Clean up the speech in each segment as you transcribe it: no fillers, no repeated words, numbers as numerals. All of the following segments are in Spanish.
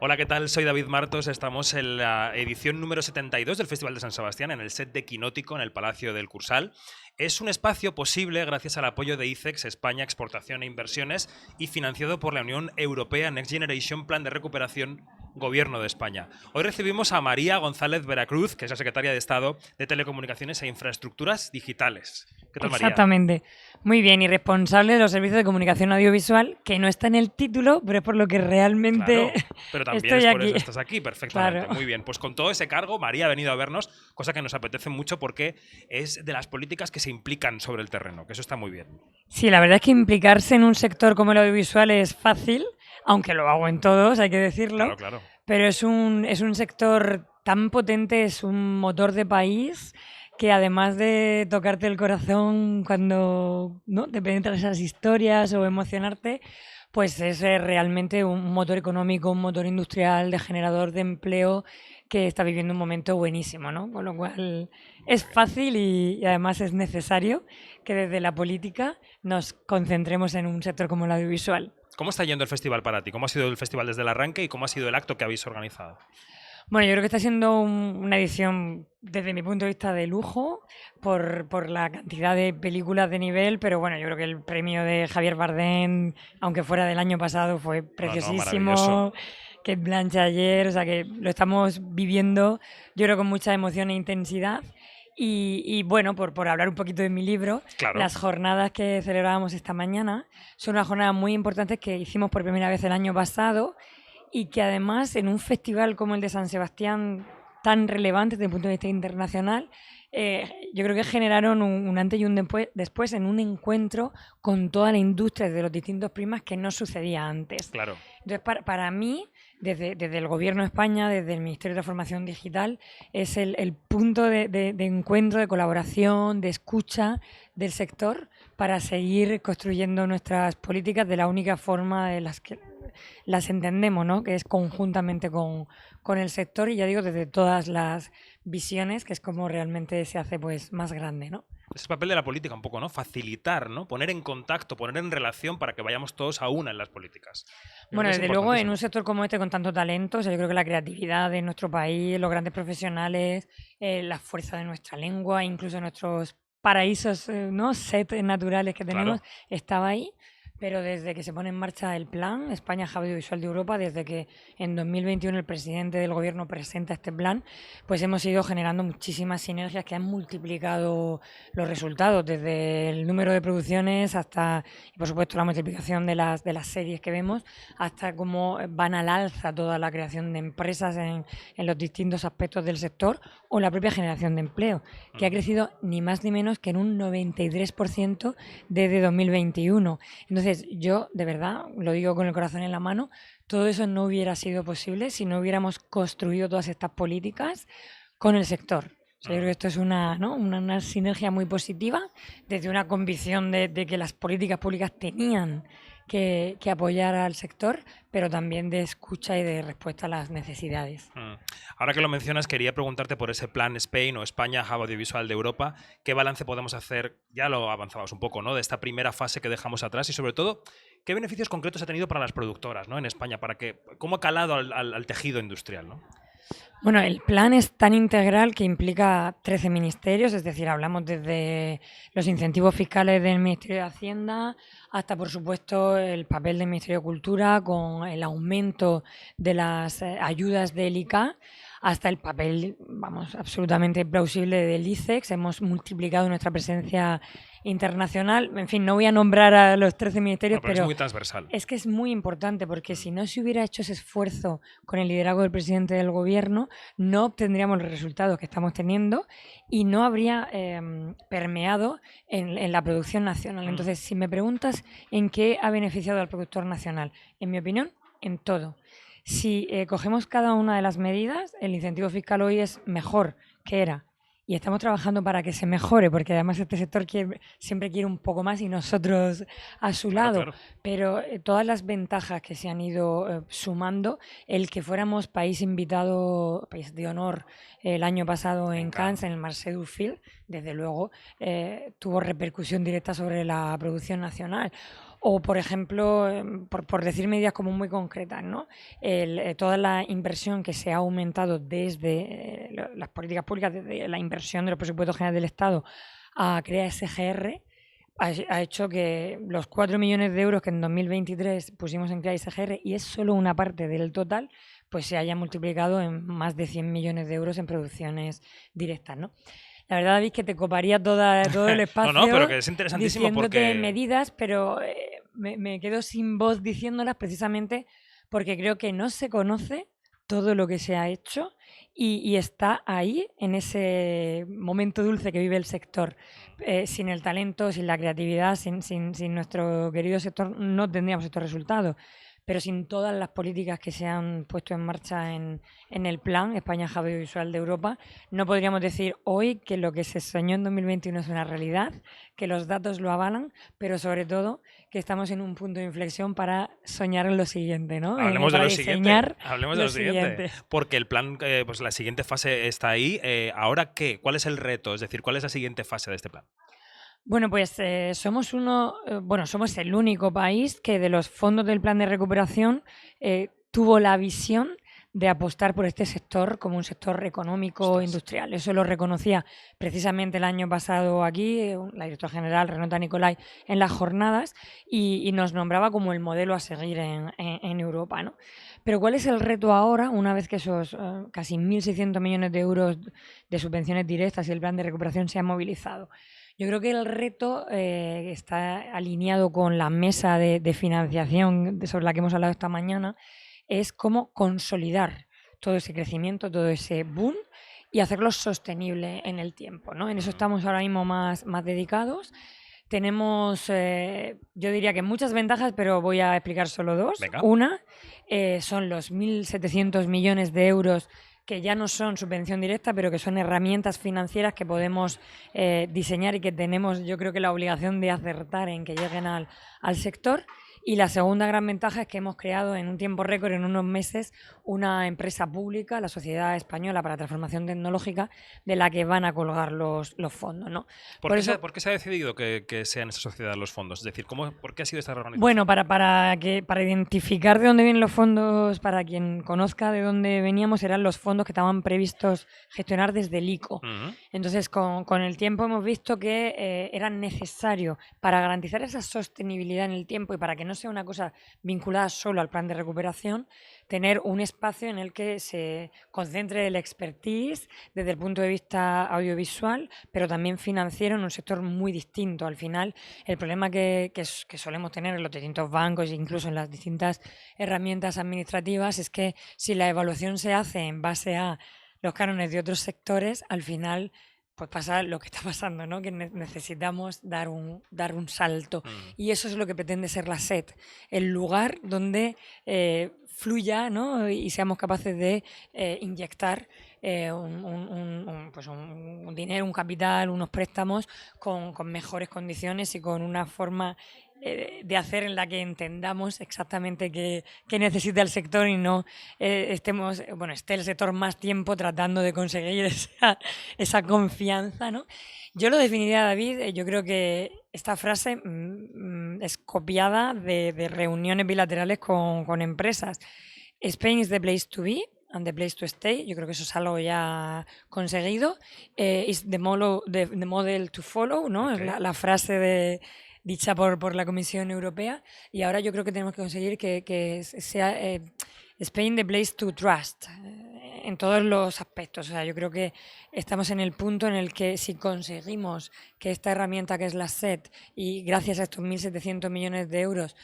Hola, ¿qué tal? Soy David Martos. Estamos en la edición número 72 del Festival de San Sebastián, en el set de Quinótico, en el Palacio del Cursal. Es un espacio posible gracias al apoyo de ICEX, España Exportación e Inversiones, y financiado por la Unión Europea Next Generation Plan de Recuperación, Gobierno de España. Hoy recibimos a María González Veracruz, que es la secretaria de Estado de Telecomunicaciones e Infraestructuras Digitales. ¿Qué tal, María? Exactamente. Muy bien, y responsable de los servicios de comunicación audiovisual, que no está en el título, pero es por lo que realmente Claro, pero también estoy es por aquí. eso estás aquí, Claro. perfectamente. Muy bien, pues con todo ese cargo, María ha venido a vernos, cosa que nos apetece mucho porque es de las políticas que se implican sobre el terreno, que eso está muy bien. Sí, la verdad es que implicarse en un sector como el audiovisual es fácil, aunque lo hago en todos, hay que decirlo, Claro, claro. pero es un sector tan potente, es un motor de país que además de tocarte el corazón cuando ¿no? te penetran esas historias o emocionarte, pues es realmente un motor económico, un motor industrial, de generador de empleo que está viviendo un momento buenísimo, ¿no? Con lo cual es Muy bien. fácil y además es necesario que desde la política nos concentremos en un sector como el audiovisual. ¿Cómo está yendo el festival para ti? ¿Cómo ha sido el festival desde el arranque y cómo ha sido el acto que habéis organizado? Bueno, yo creo que está siendo una edición, desde mi punto de vista, de lujo por la cantidad de películas de nivel, pero bueno, yo creo que el premio de Javier Bardem, aunque fuera del año pasado, fue No, no, maravilloso. preciosísimo. Kate Blanchett ayer, o sea que lo estamos viviendo, yo creo, con mucha emoción e intensidad. Y bueno, por hablar un poquito de mi libro, Claro. las jornadas que celebrábamos esta mañana son unas jornadas muy importantes que hicimos por primera vez el año pasado y que además en un festival como el de San Sebastián, tan relevante desde el punto de vista internacional, yo creo que generaron un antes y un después en un encuentro con toda la industria de los distintos primas que no sucedía antes. Claro. Entonces, para mí, desde el Gobierno de España, desde el Ministerio de Transformación Digital, es el punto de encuentro, de colaboración, de escucha del sector para seguir construyendo nuestras políticas de la única forma de las que las entendemos, ¿no? Que es conjuntamente con el sector y ya digo, desde todas las visiones, que es como realmente se hace pues más grande, ¿no? Es el papel de la política un poco, ¿no? Facilitar, ¿no? Poner en contacto, poner en relación para que vayamos todos a una en las políticas. Yo creo Bueno, que es desde luego en un importantísimo. sector como este con tanto talento, o sea, yo creo que la creatividad de nuestro país, los grandes profesionales, la fuerza de nuestra lengua, incluso nuestros paraísos, ¿no? Set naturales que tenemos, Claro. estaba ahí. Pero desde que se pone en marcha el plan España Hub Audiovisual de Europa, desde que en 2021 el presidente del gobierno presenta este plan, pues hemos ido generando muchísimas sinergias que han multiplicado los resultados, desde el número de producciones hasta, y por supuesto, la multiplicación de las series que vemos, hasta cómo van al alza toda la creación de empresas en los distintos aspectos del sector o la propia generación de empleo, que ha Ujú. crecido ni más ni menos que en un 93% desde 2021. Entonces, yo, de verdad, lo digo con el corazón en la mano, todo eso no hubiera sido posible si no hubiéramos construido todas estas políticas con el sector. O sea, yo creo que Ujú. esto es una sinergia muy positiva, desde una convicción de que las políticas públicas tenían que apoyar al sector, pero también de escucha y de respuesta a las necesidades. Mm. Ahora que lo mencionas, quería preguntarte por ese plan Spain o España Hub Audiovisual de Europa. ¿Qué balance podemos hacer? Ya lo avanzamos un poco, ¿no? De esta primera fase que dejamos atrás y sobre todo, ¿qué beneficios concretos ha tenido para las productoras, ¿no? En España, para que, cómo ha calado al tejido industrial, ¿no? Bueno, el plan es tan integral que implica 13 ministerios, es decir, hablamos desde los incentivos fiscales del Ministerio de Hacienda hasta, por supuesto, el papel del Ministerio de Cultura con el aumento de las ayudas del ICA, hasta el papel, vamos, absolutamente plausible del ICEX. Hemos multiplicado nuestra presencia internacional. En fin, no voy a nombrar a los 13 ministerios, Bueno, pero es pero muy transversal. es que es muy importante porque Mm. si no se hubiera hecho ese esfuerzo con el liderazgo del presidente del gobierno, no obtendríamos los resultados que estamos teniendo y no habría permeado en la producción nacional. Mm. Entonces, si me preguntas en qué ha beneficiado al productor nacional, en mi opinión, en todo. Si cogemos cada una de las medidas, el incentivo fiscal hoy es mejor que era. Y estamos trabajando para que se mejore, porque además este sector siempre quiere un poco más y nosotros a su Claro, lado. claro. Pero todas las ventajas que se han ido sumando, el que fuéramos país invitado, país de honor el año pasado En en Cannes. Cannes, en el Marché du Film, desde luego tuvo repercusión directa sobre la producción nacional. O, por ejemplo, por decir medidas como muy concretas, ¿no? Toda la inversión que se ha aumentado desde las políticas públicas, desde la inversión de los presupuestos generales del Estado a crear SGR, ha hecho que los 4 millones de euros que en 2023 pusimos en crear SGR, y es solo una parte del total, pues se haya multiplicado en más de 100 millones de euros en producciones directas, ¿no? La verdad, David, que te coparía todo el espacio No, pero que es interesantísimo diciéndote porque... medidas, pero me quedo sin voz diciéndolas precisamente porque creo que no se conoce todo lo que se ha hecho y está ahí en ese momento dulce que vive el sector. Sin el talento, sin la creatividad, sin nuestro querido sector, no tendríamos estos resultados. Pero sin todas las políticas que se han puesto en marcha en el plan España Hub Audiovisual de Europa, no podríamos decir hoy que lo que se soñó en 2021 es una realidad, que los datos lo avalan, pero sobre todo que estamos en un punto de inflexión para soñar en lo siguiente, ¿no? Hablemos de Para lo siguiente. diseñar Hablemos de lo siguiente. Porque el plan, pues la siguiente fase está ahí. ¿Ahora qué? ¿Cuál es el reto? Es decir, ¿cuál es la siguiente fase de este plan? Bueno, pues somos somos el único país que de los fondos del plan de recuperación tuvo la visión de apostar por este sector como un sector económico industrial. Eso lo reconocía precisamente el año pasado aquí la directora general Renata Nicolai en las jornadas y nos nombraba como el modelo a seguir en Europa, ¿no? Pero ¿cuál es el reto ahora, una vez que esos casi 1.600 millones de euros de subvenciones directas y el plan de recuperación se han movilizado? Yo creo que el reto está alineado con la mesa de financiación sobre la que hemos hablado esta mañana, es cómo consolidar todo ese crecimiento, todo ese boom y hacerlo sostenible en el tiempo, ¿no? En eso estamos ahora mismo más dedicados. Tenemos, yo diría que muchas ventajas, pero voy a explicar solo dos. Venga. Una son los 1.700 millones de euros que ya no son subvención directa, pero que son herramientas financieras que podemos diseñar y que tenemos, yo creo que la obligación de acertar en que lleguen al sector. Y la segunda gran ventaja es que hemos creado en un tiempo récord, en unos meses, una empresa pública, la Sociedad Española para la Transformación Tecnológica, de la que van a colgar los fondos, ¿no? ¿Por qué se ha decidido que sean esa sociedad los fondos? Es decir, ¿por qué ha sido esta reorganización? Bueno, para identificar de dónde vienen los fondos, para quien conozca de dónde veníamos, eran los fondos que estaban previstos gestionar desde el ICO. Entonces, con el tiempo hemos visto que era necesario, para garantizar esa sostenibilidad en el tiempo y para que no sea una cosa vinculada solo al plan de recuperación, tener un espacio en el que se concentre el expertise desde el punto de vista audiovisual, pero también financiero, en un sector muy distinto. Al final, el problema que solemos tener en los distintos bancos e incluso en las distintas herramientas administrativas es que si la evaluación se hace en base a los cánones de otros sectores, al final pues pasa lo que está pasando, ¿no? Que necesitamos dar un salto. Y eso es lo que pretende ser la SET, el lugar donde fluya, ¿no? Y seamos capaces de inyectar un dinero, un capital, unos préstamos con mejores condiciones y con una forma de hacer en la que entendamos exactamente qué necesita el sector y no esté el sector más tiempo tratando de conseguir esa confianza, ¿no? Yo lo definiría, David, yo creo que esta frase es copiada de reuniones bilaterales con empresas. Spain is the place to be and the place to stay. Yo creo que eso es algo ya conseguido. Is the model to follow, ¿no? Okay. La frase dicha por la Comisión Europea. Y ahora yo creo que tenemos que conseguir que sea Spain the place to trust en todos los aspectos. O sea, yo creo que estamos en el punto en el que si conseguimos que esta herramienta que es la SET y gracias a estos 1.700 millones de euros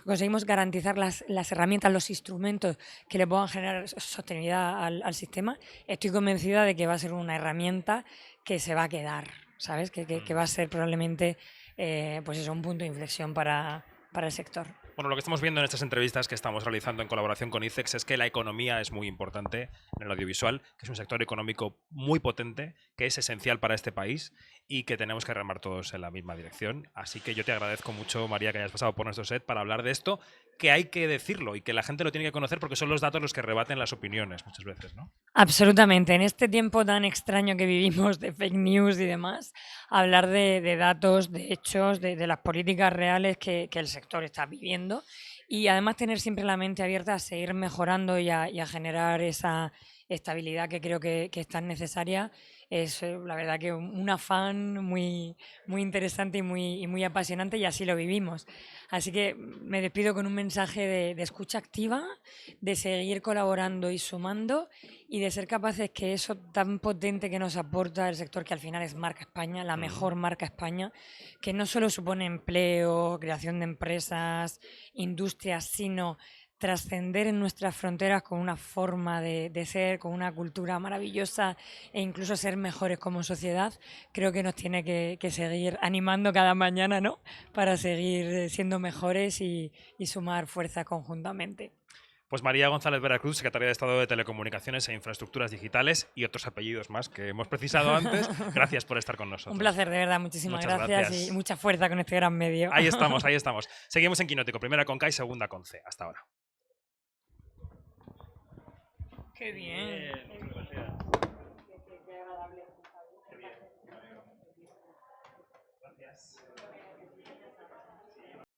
conseguimos garantizar las herramientas, los instrumentos que le puedan generar sostenibilidad al sistema, estoy convencida de que va a ser una herramienta que se va a quedar, ¿sabes? Que va a ser probablemente un punto de inflexión para el sector. Bueno, lo que estamos viendo en estas entrevistas que estamos realizando en colaboración con ICEX es que la economía es muy importante en el audiovisual, que es un sector económico muy potente, que que es esencial para este país y que tenemos que remar todos en la misma dirección. Así que yo te agradezco mucho, María, que hayas pasado por nuestro set para hablar de esto, que hay que decirlo y que la gente lo tiene que conocer porque son los datos los que rebaten las opiniones muchas veces, ¿no? Absolutamente. En este tiempo tan extraño que vivimos de fake news y demás, hablar de datos, de hechos, de las políticas reales que el sector está viviendo y además tener siempre la mente abierta a seguir mejorando y a generar esa estabilidad que creo que es tan necesaria es la verdad que un afán muy interesante y muy apasionante y así lo vivimos. Así que me despido con un mensaje de escucha activa, de seguir colaborando y sumando y de ser capaces que eso tan potente que nos aporta el sector, que al final es marca España, la mejor marca España, que no solo supone empleo, creación de empresas, industrias, sino trascender en nuestras fronteras con una forma de ser, con una cultura maravillosa e incluso ser mejores como sociedad, creo que nos tiene que seguir animando cada mañana, ¿no? Para seguir siendo mejores y sumar fuerza conjuntamente. Pues María González Veracruz, secretaria de Estado de Telecomunicaciones e Infraestructuras Digitales y otros apellidos más que hemos precisado antes. Gracias por estar con nosotros. Un placer, de verdad. Muchísimas Muchas gracias y mucha fuerza con este gran medio. Ahí estamos, ahí estamos. Seguimos en Quinótico, primera con K y segunda con C. Hasta ahora. Qué bien. Gracias.